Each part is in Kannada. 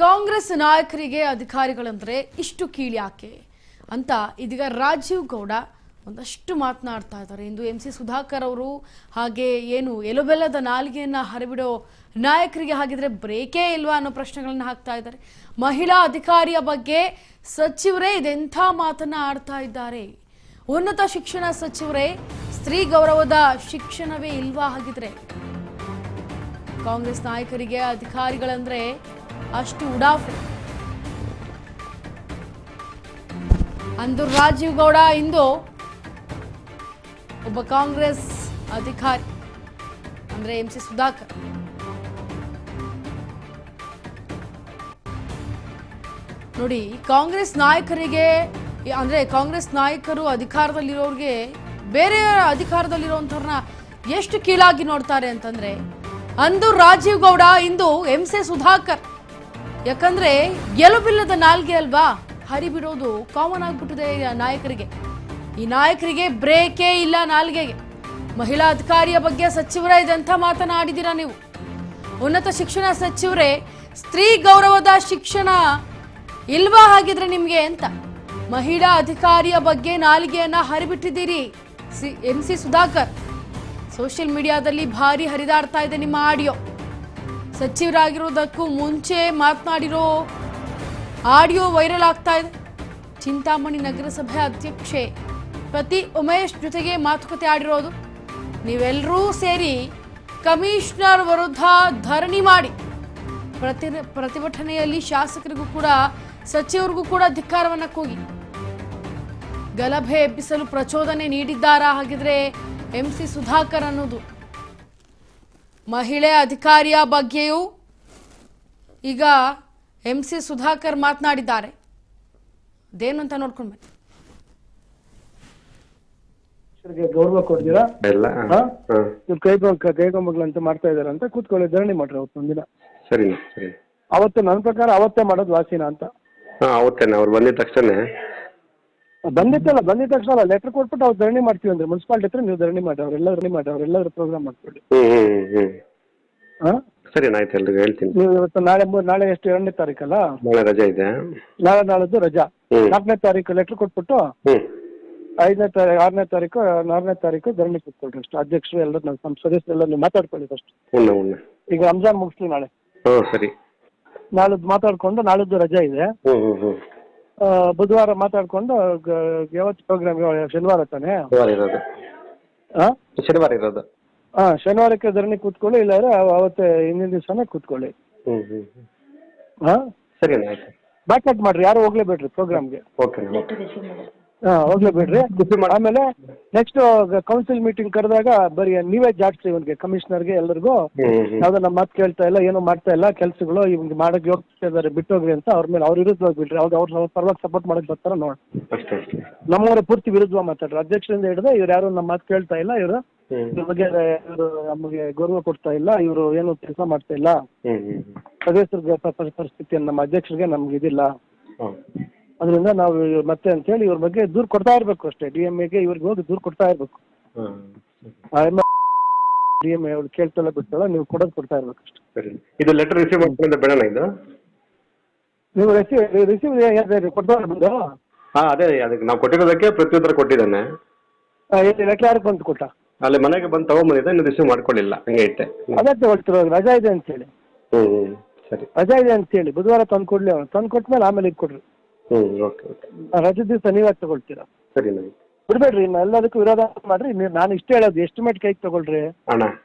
ಕಾಂಗ್ರೆಸ್ ನಾಯಕರಿಗೆ ಅಧಿಕಾರಿಗಳಂದ್ರೆ ಇಷ್ಟು ಕೀಳ್ಯಾಕೆ ಅಂತ ಇದೀಗ ರಾಜೀವ್ ಗೌಡ ಒಂದಷ್ಟು ಮಾತನಾಡ್ತಾ ಇದ್ದಾರೆ. ಇಂದು MC ಸುಧಾಕರ್ ಅವರು ಹಾಗೆ ಏನು ಎಲುಬೆಲ್ಲದ ನಾಲಿಗೆಯನ್ನ ಹರಿಬಿಡೋ ನಾಯಕರಿಗೆ ಹಾಗಿದ್ರೆ ಬ್ರೇಕೇ ಇಲ್ವಾ ಅನ್ನೋ ಪ್ರಶ್ನೆಗಳನ್ನ ಹಾಕ್ತಾ ಇದ್ದಾರೆ. ಮಹಿಳಾ ಅಧಿಕಾರಿಯ ಬಗ್ಗೆ ಸಚಿವರೇ ಇದೆಂಥ ಮಾತನ್ನ ಆಡ್ತಾ ಇದ್ದಾರೆ. ಉನ್ನತ ಶಿಕ್ಷಣ ಸಚಿವರೇ ಸ್ತ್ರೀ ಗೌರವದ ಶಿಕ್ಷಣವೇ ಇಲ್ವಾ ಹಾಗಿದ್ರೆ? ಕಾಂಗ್ರೆಸ್ ನಾಯಕರಿಗೆ ಅಧಿಕಾರಿಗಳಂದ್ರೆ ಅಷ್ಟು ಉಡಾಫೆ. ಅಂದು ರಾಜೀವ್ ಗೌಡ, ಇಂದು ಒಬ್ಬ ಕಾಂಗ್ರೆಸ್ ಅಧಿಕಾರಿ ಅಂದ್ರೆ MC ಸುಧಾಕರ್. ನೋಡಿ, ಕಾಂಗ್ರೆಸ್ ನಾಯಕರಿಗೆ ಅಂದ್ರೆ ಕಾಂಗ್ರೆಸ್ ನಾಯಕರು ಅಧಿಕಾರದಲ್ಲಿರೋರಿಗೆ ಬೇರೆ ಅಧಿಕಾರದಲ್ಲಿರೋಂಥವ್ರನ್ನ ಎಷ್ಟು ಕೀಳಾಗಿ ನೋಡ್ತಾರೆ ಅಂತಂದ್ರೆ ಅಂದು ರಾಜೀವ್ ಗೌಡ, ಇಂದು MC ಸುಧಾಕರ್. ಯಾಕಂದ್ರೆ ಎಲುಬಿಲ್ಲದ ನಾಲ್ಗೆ ಅಲ್ವಾ ಹರಿಬಿಡೋದು ಕಾಮನ್ ಆಗ್ಬಿಟ್ಟಿದೆ ನಾಯಕರಿಗೆ. ಈ ನಾಯಕರಿಗೆ ಬ್ರೇಕೇ ಇಲ್ಲ ನಾಲ್ಗೆಗೆ. ಮಹಿಳಾ ಅಧಿಕಾರಿಯ ಬಗ್ಗೆ ಸಚಿವರೇ ಇದಂಥ ಮಾತನಾಡಿದ್ದೀರಾ ನೀವು. ಉನ್ನತ ಶಿಕ್ಷಣ ಸಚಿವರೇ ಸ್ತ್ರೀ ಗೌರವದ ಶಿಕ್ಷಣ ಇಲ್ವಾ ಹಾಗಿದ್ರೆ ನಿಮ್ಗೆ ಅಂತ ಮಹಿಳಾ ಅಧಿಕಾರಿಯ ಬಗ್ಗೆ ನಾಲಿಗೆಯನ್ನ ಹರಿಬಿಟ್ಟಿದ್ದೀರಿ MC ಸುಧಾಕರ್. ಸೋಷಿಯಲ್ ಮೀಡಿಯಾದಲ್ಲಿ ಭಾರಿ ಹರಿದಾಡ್ತಾ ಇದೆ ನಿಮ್ಮ ಆಡಿಯೋ. ಸಚಿವರಾಗಿರೋದಕ್ಕೂ ಮುಂಚೆ ಮಾತನಾಡಿರೋ ಆಡಿಯೋ ವೈರಲ್ ಆಗ್ತಾ ಇದೆ. ಚಿಂತಾಮಣಿ ನಗರಸಭೆ ಅಧ್ಯಕ್ಷೆ ಪತಿ ಉಮೇಶ್ ಜೊತೆಗೆ ಮಾತುಕತೆ ಆಡಿರೋದು. ನೀವೆಲ್ಲರೂ ಸೇರಿ ಕಮಿಷನರ್ ವಿರುದ್ಧ ಧರಣಿ ಮಾಡಿ ಪ್ರತಿಭಟನೆಯಲ್ಲಿ ಶಾಸಕರಿಗೂ ಕೂಡ ಸಚಿವರಿಗೂ ಕೂಡ ಧಿಕ್ಕಾರವನ್ನ ಕೂಗಿ ಗಲಭೆ ಎಬ್ಬಿಸಲು ಪ್ರಚೋದನೆ ನೀಡಿದ್ದಾರಾ ಹಾಗಿದ್ರೆ MC ಸುಧಾಕರ್ ಅನ್ನೋದು? ಮಹಿಳೆ ಅಧಿಕಾರಿಯ ಬಗ್ಗೆಯೂ ಈಗ MC ಸುಧಾಕರ್ ಮಾತನಾಡಿದ್ದಾರೆ. ಅದೇನು ಅಂತ ನೋಡ್ಕೊಂಡು ಬನ್ನಿ. ಗೌರವ ಕೊಡ್ತೀರಾ ಕೈಗೊಂಬಗಳಂತ ಮಾಡ್ತಾ ಇದಾರೆ ಅಂತ ಕೂತ್ಕೊಳ್ಳಿ, ಧರಣಿ ಮಾಡ್ರಿ ಅವತ್ತು ಒಂದಿನ. ಸರಿ ಸರಿ. ಅವತ್ತು ನನ್ನ ಪ್ರಕಾರ ಅವತ್ತೇ ಮಾಡೋದು ವಾಸಿನ ಅಂತ. ಅವತ್ತೇನೆ ಅವ್ರು ಬಂದಿದ ತಕ್ಷಣ ಬಂದಿದ ತಕ್ಷಣ ಲೆಟರ್ ಕೊಟ್ಬಿಟ್ಟು ಅವ್ರು ಧರಣಿ ಮಾಡ್ತೀವಿ ಅಂದ್ರೆ ಮುನ್ಸಿಪಾಲಿಟಿ ಹತ್ರ ನೀವು ಧರಣಿ ಮಾಡಿ ಅವ್ರೆಲ್ಲರೂ ಪ್ರೋಗ್ರಾಮ್ ಮಾಡ್ಕೊಳ್ಳಿ. ಸರಿ, ಆಯ್ತು, ಎಲ್ರಿಗೂ ಹೇಳ್ತೀನಿ. ನೀವು ಇವತ್ತು ನಾಳೆ ಎಷ್ಟು 2ನೇ ತಾರೀಕಲ್ಲ, ನಾಳೆ ರಜೆ ಇದೆ. ನಾಳೆದು ರಜಾ. 4ನೇ ತಾರೀಕು ಲೆಟರ್ ಕೊಟ್ಬಿಟ್ಟು 5ನೇ ತಾರೀಕು 6ನೇ ತಾರೀಕು ಧರಣಿ ಕೂತ್ಕೊಳ್ರಿ ಅಷ್ಟು. ಅಧ್ಯಕ್ಷರು ಎಲ್ಲ ನಮ್ಮ ಸದಸ್ಯರೆಲ್ಲ ನೀವು ಮಾತಾಡ್ಕೊಳ್ಳಿ ಫಸ್ಟ್. ಈಗ ರಂಜಾನ್ ಮುಗಿಸ್ತೀವಿ ನಾಳೆ. ಸರಿ. ನಾಳದ್ದು ಮಾತಾಡ್ಕೊಂಡು, ನಾಳದ್ದು ರಜಾ ಇದೆ. ಬುಧವಾರ ಮಾತಾಡ್ಕೊಂಡು ಯಾವತ್ತು ಪ್ರೋಗ್ರಾಮ್? ಶನಿವಾರ ತಾನೆ? ಶನಿವಾರ ಇರೋದು. ಶನಿವಾರಕ್ಕೆ ಧರಣಿ ಕೂತ್ಕೊಳ್ಳಿ, ಇಲ್ಲಾದ್ರೆ ಅವತ್ತೇ ಹಿಂದಿನ ದಿವಸನೇ ಕೂತ್ಕೊಳ್ಳಿ. ಸರಿ, ಆಯ್ತು. ಬ್ಯಾಕೌಟ್ ಮಾಡ್ರಿ, ಯಾರು ಹೋಗ್ಲೇಬೇಡ್ರಿ ಪ್ರೋಗ್ರಾಮ್ಗೆ. ಹೋಗ್ಲೇಬೇಡ್ರಿ. ಆಮೇಲೆ ನೆಕ್ಸ್ಟ್ ಕೌನ್ಸಿಲ್ ಮೀಟಿಂಗ್ ಕರೆದಾಗ ಬರೀ ನೀವೇ ಜಾಡ್ಸಿ ಇವನ್ಗೆ, ಕಮಿಷನರ್ಗೆ ಎಲ್ಲರಿಗೂ ಯಾವ್ದೋ ನಮ್ಮ ಮಾತು ಕೇಳ್ತಾ ಇಲ್ಲ, ಏನೋ ಮಾಡ್ತಾ ಇಲ್ಲ ಕೆಲಸಗಳು, ಇವ್ಗೆ ಮಾಡಕ್ ಹೋಗ್ತಾ ಇದಾರೆ, ಬಿಟ್ಟೋಗ್ರಿ ಅಂತ ಅವ್ರ ಮೇಲೆ ಅವ್ರ ವಿರುದ್ಧ ಹೋಗ್ಬಿಡ್ರಿ. ಅವ್ರ ಪರವಾಗಿ ಸಪೋರ್ಟ್ ಮಾಡಕ್ ಬರ್ತಾರ ನೋಡಿ. ನಮ್ಮವರ ಪೂರ್ತಿ ವಿರುದ್ಧ ಮಾತಾಡ್ರಿ. ಅಧ್ಯಕ್ಷರಿಂದ ಹಿಡಿದು ಇವ್ರು ಯಾರು ನಮ್ಮ ಮಾತು ಕೇಳ್ತಾ ಇಲ್ಲ, ಇವ್ರ ಬಗ್ಗೆ ಇವರು ನಮಗೆ ಗೌರವ ಕೊಡ್ತಾ ಇಲ್ಲ, ಇವರು ಏನು ಕೆಲಸ ಮಾಡ್ತಾ ಇಲ್ಲ, ಸದಸ್ಯರಿಗೆ ಪರಿಸ್ಥಿತಿಯನ್ನು ನಮ್ಮ ಅಧ್ಯಕ್ಷರಿಗೆ ನಮ್ಗೆ ಇದಿಲ್ಲ, ಅದರಿಂದ ನಾವು ಮತ್ತೆ ಅಂತ ಹೇಳಿ ಇವ್ರ ಬಗ್ಗೆ ದೂರು ಕೊಡ್ತಾ ಇರ್ಬೇಕು ಅಷ್ಟೇ. DMAಗೆ ಇವ್ರಿಗೆ ಹೋಗಿ ದೂರು ಕೊಡ್ತಾ ಇರ್ಬೇಕು. DMA ಅವ್ರು ಕೇಳ್ತಾಳ ಬಿಡ್ತಾಳ, ನೀವು ಕೊಡ್ತಾ ಇರ್ಬೇಕು ಅಷ್ಟೇ. ಇದು ಲೆಟರ್ ರಿಸೀವ್ ಮಾಡ್ಕೊಂಡು ಬೇಡ ಇದು ನೀವು ರಿಸೀವ್ ಕೊಡ್ತಾ ಬಂದು? ಅದೇ ಅದಕ್ಕೆ ನಾವು ಕೊಟ್ಟಿರೋದಕ್ಕೆ ಪ್ರತ್ಯುತ್ತರ ಕೊಟ್ಟಿದ್ದಾನೆ. ಲೆಟರ್ ಯಾರು ಬಂದು ಕೊಟ್ಟ? ಅಲ್ಲಿ ಮನೆಗೆ ಬಂದು ತಗೊಂಡ್ಬಂದಿದ್ದೆ, ಇನ್ನು ರಿಸೀವ್ ಮಾಡ್ಕೊಳ್ಳಿಲ್ಲ, ಹಂಗೆ ಇಟ್ಟೆ. ಅದೇ ಹೊಡ್ತಿರೋ ರಜಾ ಇದೆ ಅಂತ ಹೇಳಿ. ಸರಿ, ರಜಾ ಇದೆ ಅಂತ ಹೇಳಿ ಬುಧವಾರ ತಂದು ಕೊಡ್ಲಿ. ಅವ್ನು ತಂದು ಕೊಟ್ಮೇಲೆ ಆಮೇಲೆ ಇದು ಕೊಡ್ರಿ. ರಜೆ ದಿವಸ ನೀವ್ಯಾಕೆ ತಗೊಳ್ತೀರಾ? ಸರಿ, ಬಿಡ್ಬೇಡ್ರಿ. ಎಲ್ಲದಕ್ಕೂ ವಿರೋಧ ಮಾಡ್ರಿ. ನಾನು ಇಷ್ಟ ಹೇಳೋದು, ಎಸ್ಟಿಮೇಟ್ ಕೈಗೆ ತಗೊಳ್ರಿ.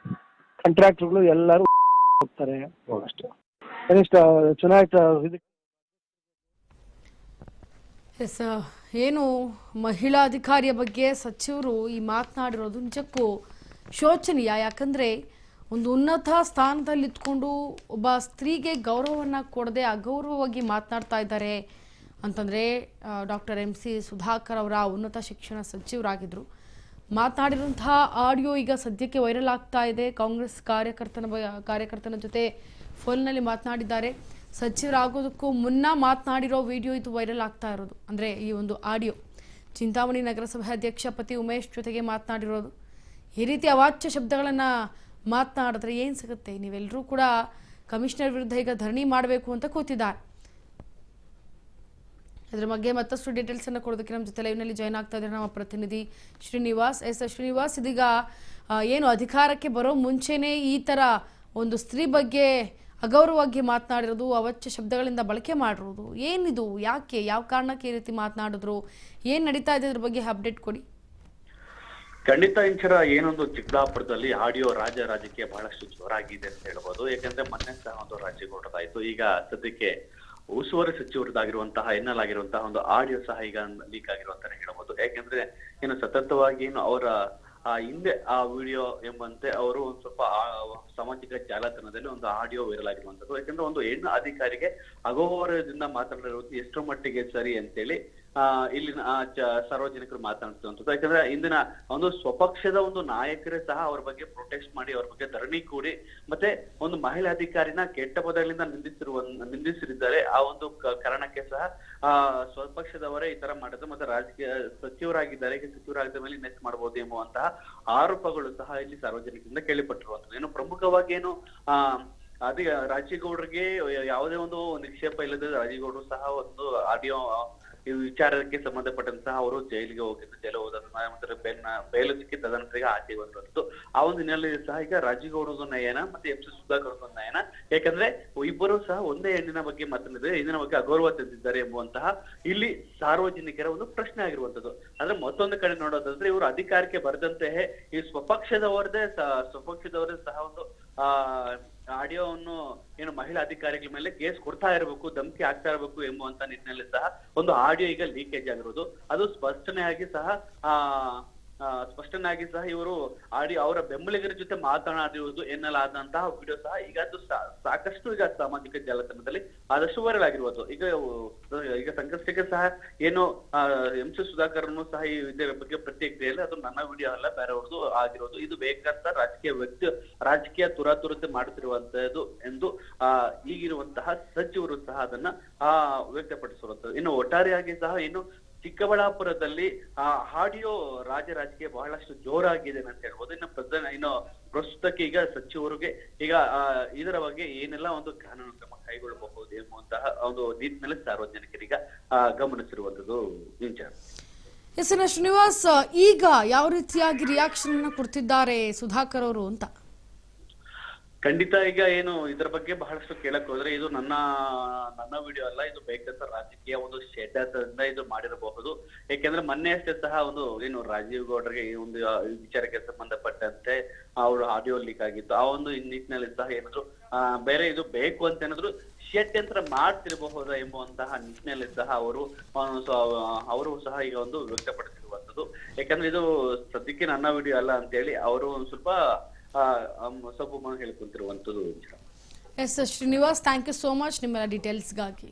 ಕಾಂಟ್ರಾಕ್ಟರ್ಗಳು ಎಲ್ಲರೂ ಹೋಗ್ತಾರೆ ಅಷ್ಟೇ. ಕನಿಷ್ಠ ಚುನಾಯಿತ ಏನು ಮಹಿಳಾ ಅಧಿಕಾರಿಯ ಬಗ್ಗೆ ಸಚಿವರು ಈ ಮಾತನಾಡಿರೋದು ನಿಜಕ್ಕೂ ಶೋಚನೀಯ. ಯಾಕಂದ್ರೆ ಒಂದು ಉನ್ನತ ಸ್ಥಾನದಲ್ಲಿ ಇದ್ಕೊಂಡು ಒಬ್ಬ ಸ್ತ್ರೀಗೆ ಗೌರವವನ್ನು ಕೊಡದೆ ಅಗೌರವವಾಗಿ ಮಾತನಾಡ್ತಾ ಇದ್ದಾರೆ ಅಂತಂದರೆ ಡಾಕ್ಟರ್ MC ಸುಧಾಕರ್ ಅವರ ಉನ್ನತ ಶಿಕ್ಷಣ ಸಚಿವರಾಗಿದ್ದರು. ಮಾತನಾಡಿರುವಂತಹ ಆಡಿಯೋ ಈಗ ಸದ್ಯಕ್ಕೆ ವೈರಲ್ ಆಗ್ತಾ ಇದೆ. ಕಾಂಗ್ರೆಸ್ ಕಾರ್ಯಕರ್ತನ ಜೊತೆ ಫೋನ್ನಲ್ಲಿ ಮಾತನಾಡಿದ್ದಾರೆ. ಸಚಿವರಾಗೋದಕ್ಕೂ ಮುನ್ನ ಮಾತನಾಡಿರೋ ವಿಡಿಯೋ ಇದು ವೈರಲ್ ಆಗ್ತಾ ಇರೋದು. ಅಂದರೆ ಈ ಒಂದು ಆಡಿಯೋ ಚಿಂತಾಮಣಿ ನಗರಸಭೆ ಅಧ್ಯಕ್ಷ ಪತಿ ಉಮೇಶ್ ಜೊತೆಗೆ ಮಾತನಾಡಿರೋದು. ಈ ರೀತಿ ಅವಾಚ್ಯ ಶಬ್ದಗಳನ್ನು ಮಾತನಾಡಿದ್ರೆ ಏನು ಸಿಗುತ್ತೆ? ನೀವೆಲ್ಲರೂ ಕೂಡ ಕಮಿಷನರ್ ವಿರುದ್ಧ ಈಗ ಧರಣಿ ಮಾಡಬೇಕು ಅಂತ ಕೂತಿದ್ದಾರೆ. ಇದರ ಬಗ್ಗೆ ಮತ್ತಷ್ಟು ಡೀಟೇಲ್ಸ್ ಅನ್ನು ಕೊಡೋದಕ್ಕೆ ನಮ್ಮ ಜೊತೆ ಲೈವ್ನಲ್ಲಿ ಜಾಯ್ನ್ ಆಗ್ತಾ ಇದ್ದಾರೆ ನಮ್ಮ ಪ್ರತಿನಿಧಿ ಶ್ರೀನಿವಾಸ್. ಶ್ರೀನಿವಾಸ್, ಇದೀಗ ಏನು ಅಧಿಕಾರಕ್ಕೆ ಬರೋ ಮುಂಚೆನೇ ಈ ತರ ಒಂದು ಸ್ತ್ರೀ ಬಗ್ಗೆ ಅಗೌರವವಾಗಿ ಮಾತನಾಡಿರೋದು, ಅವಾಚ್ಯ ಶಬ್ದಗಳಿಂದ ಬಳಕೆ ಮಾಡಿರೋದು, ಏನಿದು, ಯಾಕೆ, ಯಾವ ಕಾರಣಕ್ಕೆ ಈ ರೀತಿ ಮಾತನಾಡಿದ್ರು, ಏನ್ ನಡೀತಾ ಇದೆ, ಇದ್ರ ಬಗ್ಗೆ ಅಪ್ಡೇಟ್ ಕೊಡಿ. ಖಂಡಿತ ಇಂಚರ ಏನೊಂದು ಚಿಕ್ಕಬಳ್ಳಾಪುರದಲ್ಲಿ ಆಡಿಯೋ ರಾಜಕೀಯ ಬಹಳಷ್ಟು ಜೋರಾಗಿದೆ ಅಂತ ಹೇಳ್ಬೋದು. ಯಾಕಂದ್ರೆ ಮೊನ್ನೆ ಸಹ ಒಂದು ರಾಜ್ಯಗೌಡರಾಯ್ತು, ಈಗ ಸದ್ಯಕ್ಕೆ ಉಸ್ತುವಾರಿ ಸಚಿವರದಾಗಿರುವಂತಹ ಎನ್ನಲಾಗಿರುವಂತಹ ಒಂದು ಆಡಿಯೋ ಸಹ ಈಗ ಲೀಕ್ ಆಗಿರುವಂತಾನೆ ಹೇಳ್ಬೋದು. ಯಾಕೆಂದ್ರೆ ಏನು ಸತತವಾಗಿ ಏನು ಅವರ ಹಿಂದೆ ಆ ವಿಡಿಯೋ ಎಂಬಂತೆ ಅವರು ಒಂದ್ ಸ್ವಲ್ಪ ಸಾಮಾಜಿಕ ಜಾಲತಾಣದಲ್ಲಿ ಒಂದು ಆಡಿಯೋ ವೈರಲ್ ಆಗಿರುವಂತದ್ದು. ಯಾಕಂದ್ರೆ ಒಂದು ಹೆಣ್ಣು ಅಧಿಕಾರಿಗೆ ಅಗೌರವದಿಂದ ಮಾತನಾಡಿರುವುದು ಎಷ್ಟರ ಮಟ್ಟಿಗೆ ಸರಿ ಅಂತೇಳಿ ಇಲ್ಲಿನ ಸಾರ್ವಜನಿಕರು ಮಾತನಾಡ್ತಿರುವಂತದ್ದು. ಯಾಕಂದ್ರೆ ಇಂದಿನ ಒಂದು ಸ್ವಪಕ್ಷದ ಒಂದು ನಾಯಕರೇ ಸಹ ಅವ್ರ ಬಗ್ಗೆ ಪ್ರೊಟೆಸ್ಟ್ ಮಾಡಿ ಅವ್ರ ಬಗ್ಗೆ ಧರಣಿ ಕೂಡಿ ಮತ್ತೆ ಒಂದು ಮಹಿಳಾ ಅಧಿಕಾರಿನ ಕೆಟ್ಟ ಪದಗಳಿಂದ ನಿಂದಿಸಿದ್ದಾರೆ. ಆ ಒಂದು ಕಾರಣಕ್ಕೆ ಸಹ ಸ್ವಪಕ್ಷದವರೇ ಈ ತರ ಮಾಡಿದ್ರು. ಮತ್ತೆ ರಾಜಕೀಯ ಸಚಿವರಾಗಿದ್ದಾರೆ, ಸಚಿವರಾಗಿದ್ದ ಮೇಲೆ ನೆಕ್ಸ್ಟ್ ಮಾಡಬಹುದು ಎಂಬುವಂತಹ ಆರೋಪಗಳು ಸಹ ಇಲ್ಲಿ ಸಾರ್ವಜನಿಕರಿಂದ ಕೇಳಿಪಟ್ಟಿರುವಂತದ್ದು. ಏನು ಪ್ರಮುಖವಾಗಿ ಏನು ಅದೇ ರಾಜೇಗೌಡರಿಗೆ ಯಾವುದೇ ಒಂದು ನಿಕ್ಷೇಪ ಇಲ್ಲದೆ ರಾಜೇಗೌಡರು ಸಹ ಒಂದು ಆಡಿಯೋ ಈ ವಿಚಾರಕ್ಕೆ ಸಂಬಂಧಪಟ್ಟಂತಹ ಅವರು ಜೈಲಿಗೆ ಹೋಗಿದ್ದು, ಜೈಲು ಹೋದ ಮತ್ತೆ ಬೇಲು ಸಿಕ್ಕಿ ತದನಂತರ ಈಗ ಆಚೆಗೆ ಬಂದಿರೋದು. ಆ ಒಂದು ಹಿನ್ನೆಲೆಯಲ್ಲಿ ಸಹ ಈಗ ರಾಜೇಗೌಡರದು ನಯನ ಮತ್ತೆ ಎಂ ಸಿ ಸುಧಾಕರ್ ನಯನ, ಯಾಕಂದ್ರೆ ಇಬ್ಬರು ಸಹ ಒಂದೇ ಹೆಣ್ಣಿನ ಬಗ್ಗೆ ಮಾತನಾಡಿದ್ರೆ ಹೆಣ್ಣಿನ ಬಗ್ಗೆ ಅಗೌರವ ತಂದಿದ್ದಾರೆ ಎಂಬುವಂತಹ ಇಲ್ಲಿ ಸಾರ್ವಜನಿಕರ ಒಂದು ಪ್ರಶ್ನೆ ಆಗಿರುವಂತದ್ದು. ಆದ್ರೆ ಮತ್ತೊಂದು ಕಡೆ ನೋಡೋದಾದ್ರೆ ಇವರು ಅಧಿಕಾರಕ್ಕೆ ಬರದಂತೆಯೇ ಈ ಸ್ವಪಕ್ಷದವರದೇ ಸಹ ಒಂದು ಆಡಿಯೋವನ್ನು ಏನು ಮಹಿಳಾ ಅಧಿಕಾರಿಗಳ ಮೇಲೆ ಕೇಸ್ ಕೊಡ್ತಾ ಇರಬೇಕು, ಧಮಕಿ ಆಗ್ತಾ ಇರಬೇಕು ಎಂಬುವಂತ ನಿಟ್ಟಿನಲ್ಲಿ ಸಹ ಒಂದು ಆಡಿಯೋ ಈಗ ಲೀಕೇಜ್ ಆಗಿರೋದು. ಅದು ಸ್ಪಷ್ಟನೆಯಾಗಿ ಸಹ ಇವರು ಅವರ ಬೆಂಬಲಿಗರ ಜೊತೆ ಮಾತನಾಡಿರುವುದು ಎನ್ನಲಾದಂತಹ ವಿಡಿಯೋ ಸಹ ಈಗ ಅದು ಸಾಕಷ್ಟು ಈಗ ಸಾಮಾಜಿಕ ಜಾಲತಾಣದಲ್ಲಿ ಆದಷ್ಟು ವೈರಲ್ ಆಗಿರುವುದು. ಈಗ ಸಂಕಷ್ಟಕ್ಕೆ ಸಹ ಏನು ಎಂ ಸಿ ಸುಧಾಕರ್ನು ಸಹ ಈ ವಿದ್ಯೆ ಬಗ್ಗೆ ಪ್ರತಿಕ್ರಿಯೆಯಲ್ಲಿ ಅದು ನನ್ನ ವಿಡಿಯೋ ಅಲ್ಲ, ಬೇರೆಯವ್ರದ್ದು ಆಗಿರೋದು, ಇದು ಬೇಕಾದ ರಾಜಕೀಯ ತುರಾತುರತೆ ಮಾಡುತ್ತಿರುವಂತದ್ದು ಎಂದು ಈಗಿರುವಂತಹ ಸಚಿವರು ಸಹ ಅದನ್ನ ವ್ಯಕ್ತಪಡಿಸಿರುವಂತದ್ದು. ಇನ್ನು ಒಟ್ಟಾರೆಯಾಗಿ ಸಹ ಇನ್ನು ಚಿಕ್ಕಬಳ್ಳಾಪುರದಲ್ಲಿ ಆಡಿಯೋ ರಾಜಕೀಯ ಬಹಳಷ್ಟು ಜೋರಾಗಿದೆ ಅಂತ ಹೇಳ್ಬೋದು. ಇನ್ನು ಪ್ರಸ್ತುತಕ್ಕೆ ಈಗ ಸಚಿವರಿಗೆ ಈಗ ಇದರ ಬಗ್ಗೆ ಏನೆಲ್ಲ ಒಂದು ಕಾನೂನು ಕ್ರಮ ಕೈಗೊಳ್ಳಬಹುದು ಎಂಬುವಂತಹ ಒಂದು ನಿಟ್ಟಿನಲ್ಲಿ ಸಾರ್ವಜನಿಕರೀಗ ಗಮನಿಸಿರುವಂತದ್ದು ವಿಚಾರ. ಎಸ್ ಎನ್ ಶ್ರೀನಿವಾಸ್, ಈಗ ಯಾವ ರೀತಿಯಾಗಿ ರಿಯಾಕ್ಷನ್ ಕೊಡ್ತಿದ್ದಾರೆ ಸುಧಾಕರ್ ಅವರು ಅಂತ? ಖಂಡಿತ ಈಗ ಏನು ಇದರ ಬಗ್ಗೆ ಬಹಳಷ್ಟು ಕೇಳಕ್ ಹೋದ್ರೆ ಇದು ನನ್ನ ವಿಡಿಯೋ ಅಲ್ಲ, ಇದು ಬೇಕಾದ ರಾಜಕೀಯ ಒಂದು ಷಡ್ಯಂತ್ರದಿಂದ ಇದು ಮಾಡಿರಬಹುದು. ಯಾಕೆಂದ್ರೆ ಮೊನ್ನೆ ಅಷ್ಟೇ ಸಹ ಒಂದು ಏನು ರಾಜೀವ್ ಗೌಡ್ರಿಗೆ ಈ ಒಂದು ವಿಚಾರಕ್ಕೆ ಸಂಬಂಧಪಟ್ಟಂತೆ ಅವರು ಆಡಿಯೋ ಲೀಕ್ ಆಗಿತ್ತು. ಆ ಒಂದು ನಿಟ್ಟಿನಲ್ಲಿ ಸಹ ಏನಾದ್ರು ಬೇರೆ ಇದು ಬೇಕು ಅಂತ ಏನಾದ್ರು ಷಡ್ಯಂತ್ರ ಮಾಡ್ತಿರಬಹುದಾ ಎಂಬುವಂತಹ ನಿಟ್ಟಿನಲ್ಲಿ ಸಹ ಅವರು ಸಹ ಈಗ ಒಂದು ವ್ಯಕ್ತಪಡಿಸಿರುವಂತದ್ದು. ಯಾಕಂದ್ರೆ ಇದು ಸದ್ಯಕ್ಕೆ ನನ್ನ ವಿಡಿಯೋ ಅಲ್ಲ ಅಂತ ಹೇಳಿ ಅವರು ಒಂದು ಸ್ವಲ್ಪ ಹೇಳ್ಕೊಂತಿರುವಂತದ್ದು. S Srinivas, thank you so much ನಿಮ್ಮೆಲ್ಲ ಡೀಟೇಲ್ಸ್ಗಾಗಿ.